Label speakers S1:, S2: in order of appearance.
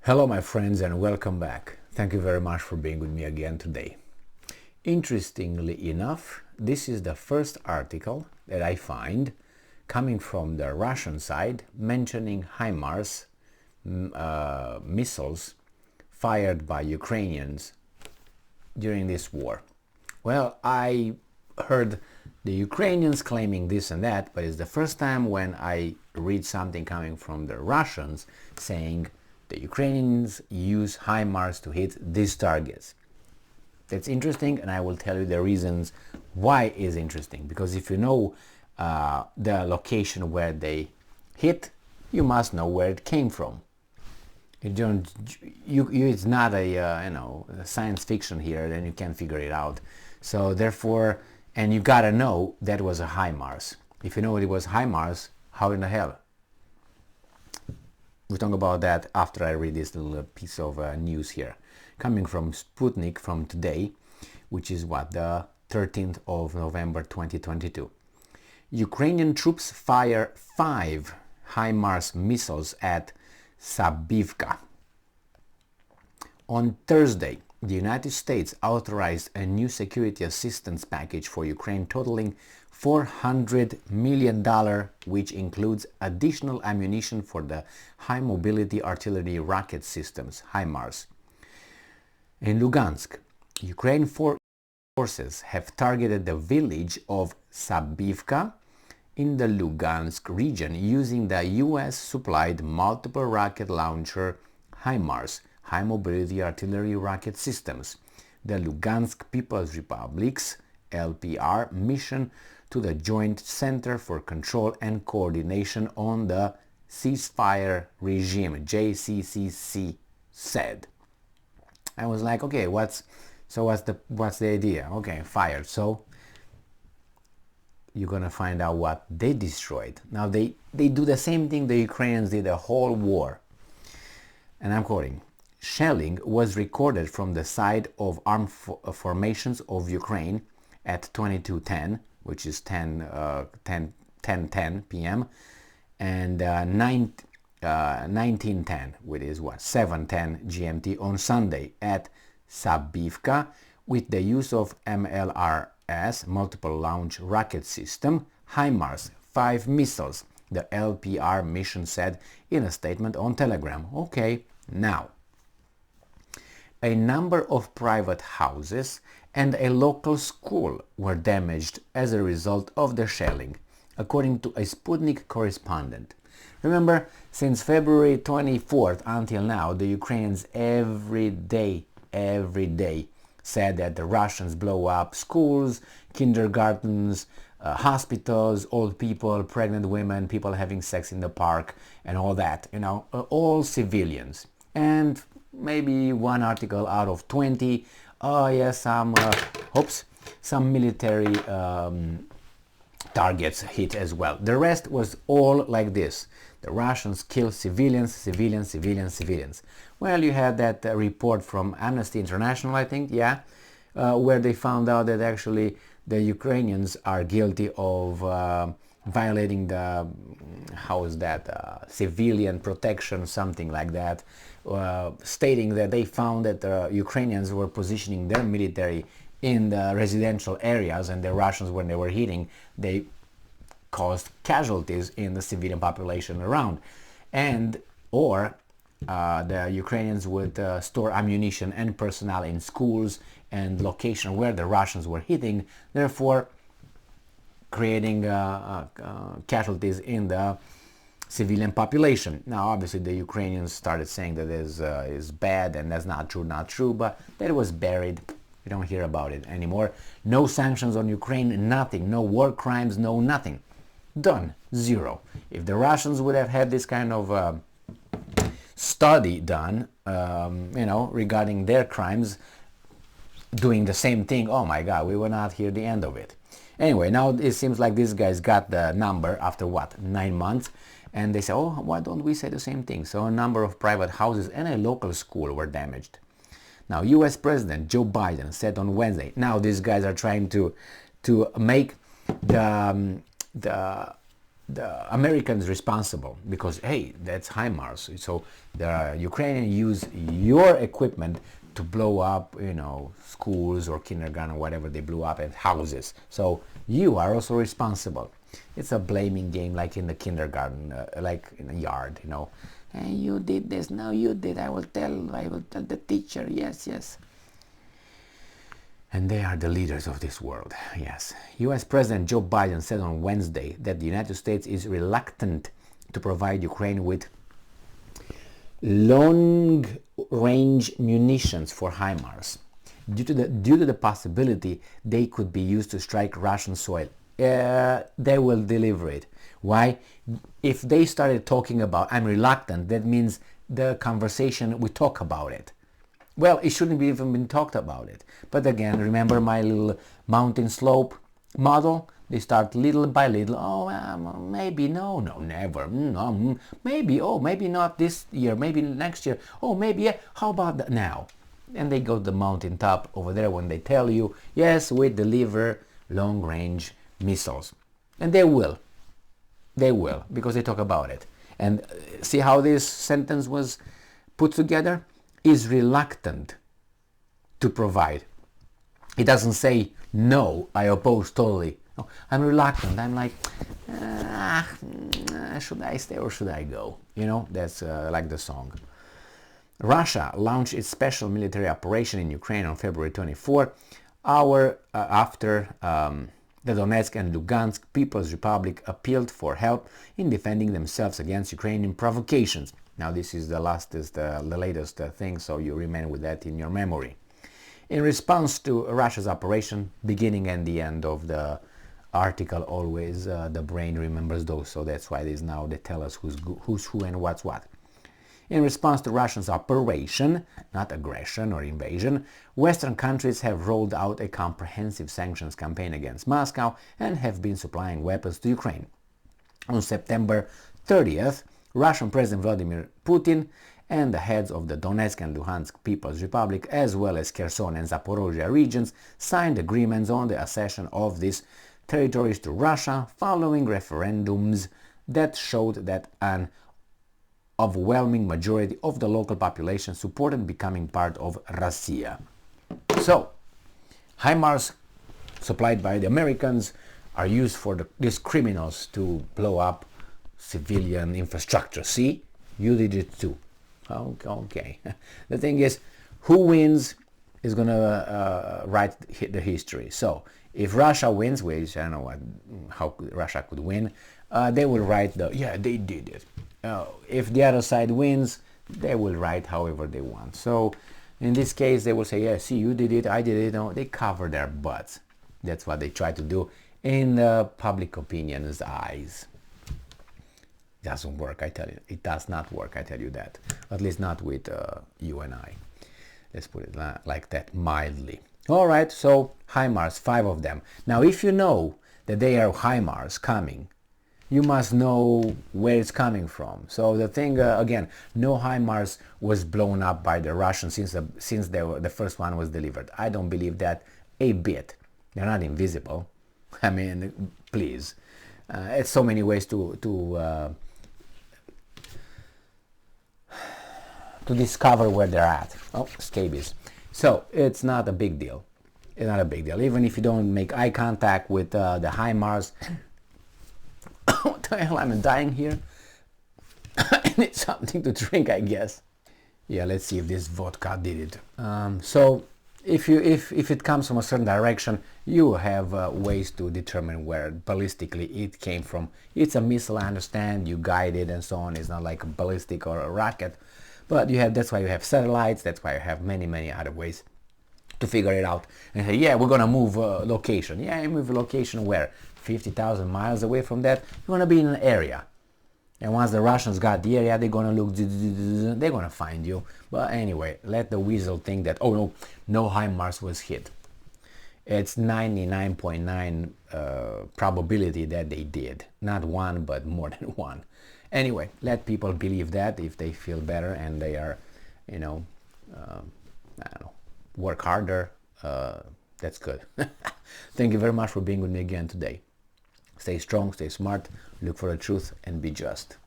S1: Hello my friends and welcome back. Thank you very much for being with me again today. Interestingly enough, this is the first article that I find coming from the Russian side mentioning HIMARS missiles fired by Ukrainians during this war. Well, I heard the Ukrainians claiming this and that, but it's the first time when I read something coming from the Russians saying the Ukrainians use HIMARS to hit these targets. That's interesting, and I will tell you the reasons why it is interesting. Because if you know the location where they hit, you must know where it came from. It's not a science fiction here, then you can figure it out. So therefore, and you gotta know that was a HIMARS. If you know it was HIMARS, how in the hell? We'll talk about that after I read this little piece of news here. Coming from Sputnik from today, which is the 13th of November 2022. Ukrainian troops fire 5 HIMARS missiles at Sabivka. On Thursday, the United States authorized a new security assistance package for Ukraine totaling $400 million, which includes additional ammunition for the High Mobility Artillery Rocket Systems, HIMARS. In Lugansk, Ukraine forces have targeted the village of Sabivka in the Lugansk region using the US-supplied multiple rocket launcher HIMARS, High Mobility Artillery Rocket Systems, the Lugansk People's Republic's LPR mission to the Joint Center for Control and Coordination on the Ceasefire Regime, JCCC, said. I was like, okay, what's the idea? Okay, fired. So you're gonna find out what they destroyed. Now they do the same thing the Ukrainians did the whole war. And I'm quoting, shelling was recorded from the side of armed formations of Ukraine at 22:10, which is 10:10 p.m. and 19:10, which is 7:10 GMT on Sunday at Sabivka, with the use of MLRS, multiple launch rocket system, HIMARS, 5 missiles, the LPR mission said in a statement on Telegram. Okay, now, a number of private houses and a local school were damaged as a result of the shelling, according to a Sputnik correspondent. Remember, since February 24th until now, the Ukrainians every day said that the Russians blow up schools, kindergartens, hospitals, old people, pregnant women, people having sex in the park, and all that, all civilians. And maybe one article out of 20, some military targets hit as well. The rest was all like this. The Russians kill civilians. Well, you had that report from Amnesty International, I think, where they found out that actually the Ukrainians are guilty of violating the, civilian protection, something like that, stating that they found that the Ukrainians were positioning their military in the residential areas, and the Russians, when they were hitting, they caused casualties in the civilian population around, or the Ukrainians would store ammunition and personnel in schools and location where the Russians were hitting, therefore creating casualties in the civilian population. Now, obviously, the Ukrainians started saying that this is bad and that's not true, but that was buried. We don't hear about it anymore. No sanctions on Ukraine, nothing. No war crimes, no nothing. Done. Zero. If the Russians would have had this kind of study done, regarding their crimes, doing the same thing, oh my God, we will not hear the end of it. Anyway, now it seems like these guys got the number after 9 months, and they say, oh, why don't we say the same thing? So a number of private houses and a local school were damaged. Now, US President Joe Biden said on Wednesday, now these guys are trying to make the the Americans responsible because, hey, that's HIMARS. So the Ukrainians use your equipment to blow up, schools or kindergarten, whatever they blew up, and houses. So you are also responsible. It's a blaming game, like in the kindergarten, like in a yard, Hey, you did this. No, you did. I will tell the teacher. Yes, yes. And they are the leaders of this world, yes. US President Joe Biden said on Wednesday that the United States is reluctant to provide Ukraine with long-range munitions for HIMARS due to the possibility they could be used to strike Russian soil. They will deliver it. Why? If they started talking about I'm reluctant, that means the conversation, we talk about it. Well, it shouldn't be even been talked about it. But again, remember my little mountain slope model? They start little by little. Oh, maybe, no, never. No, maybe, maybe not this year, maybe next year. Oh, maybe, yeah, how about that now? And they go to the mountain top over there when they tell you, yes, we deliver long-range missiles. And they will. They will, because they talk about it. And see how this sentence was put together? Is reluctant to provide. It doesn't say, no, I oppose totally. No, I'm reluctant. I'm like, should I stay or should I go? That's like the song. Russia launched its special military operation in Ukraine on February 24, hour after the Donetsk and Lugansk People's Republic appealed for help in defending themselves against Ukrainian provocations. Now this is the latest thing, so you remain with that in your memory. In response to Russia's operation, beginning and the end of the article always, the brain remembers those, so that's why they tell us who's who and what's what. In response to Russia's operation, not aggression or invasion, Western countries have rolled out a comprehensive sanctions campaign against Moscow and have been supplying weapons to Ukraine. On September 30th, Russian President Vladimir Putin and the heads of the Donetsk and Lugansk People's Republic, as well as Kherson and Zaporozhye regions, signed agreements on the accession of these territories to Russia following referendums that showed that an overwhelming majority of the local population supported becoming part of Russia. So, HIMARS supplied by the Americans are used for these criminals to blow up civilian infrastructure. See, you did it too. Okay. The thing is, who wins is gonna write the history. So if Russia wins, which I don't know how Russia could win, they will write they did it. If the other side wins, they will write however they want. So in this case, they will say, yeah, see, you did it, I did it. No, they cover their butts. That's what they try to do in the public opinion's eyes. Doesn't work, I tell you. It does not work, I tell you that. At least not with you and I. Let's put it like that, mildly. All right, so HIMARS, 5 of them. Now, if you know that they are HIMARS coming, you must know where it's coming from. So the thing, again, no HIMARS was blown up by the Russians since the first one was delivered. I don't believe that a bit. They're not invisible. I mean, please. It's so many ways to discover where they're at. Oh, scabies. So it's not a big deal. It's not a big deal. Even if you don't make eye contact with the HIMARS. What the hell? I'm dying here. I need something to drink, I guess. Yeah, let's see if this vodka did it. So if it comes from a certain direction, you have ways to determine where ballistically it came from. It's a missile, I understand. You guide it and so on. It's not like a ballistic or a rocket. But that's why you have satellites. That's why you have many other ways to figure it out. And say, yeah, we're gonna move location. Yeah, you move location where? 50,000 miles away from that. You wanna be in an area. And once the Russians got the area, they're gonna look. They're gonna find you. But anyway, let the weasel think that no HIMARS was hit. It's 99.9 probability that they did. Not one, but more than one. Anyway, let people believe that if they feel better and they are, I don't know, work harder. That's good. Thank you very much for being with me again today. Stay strong, stay smart, look for the truth, and be just.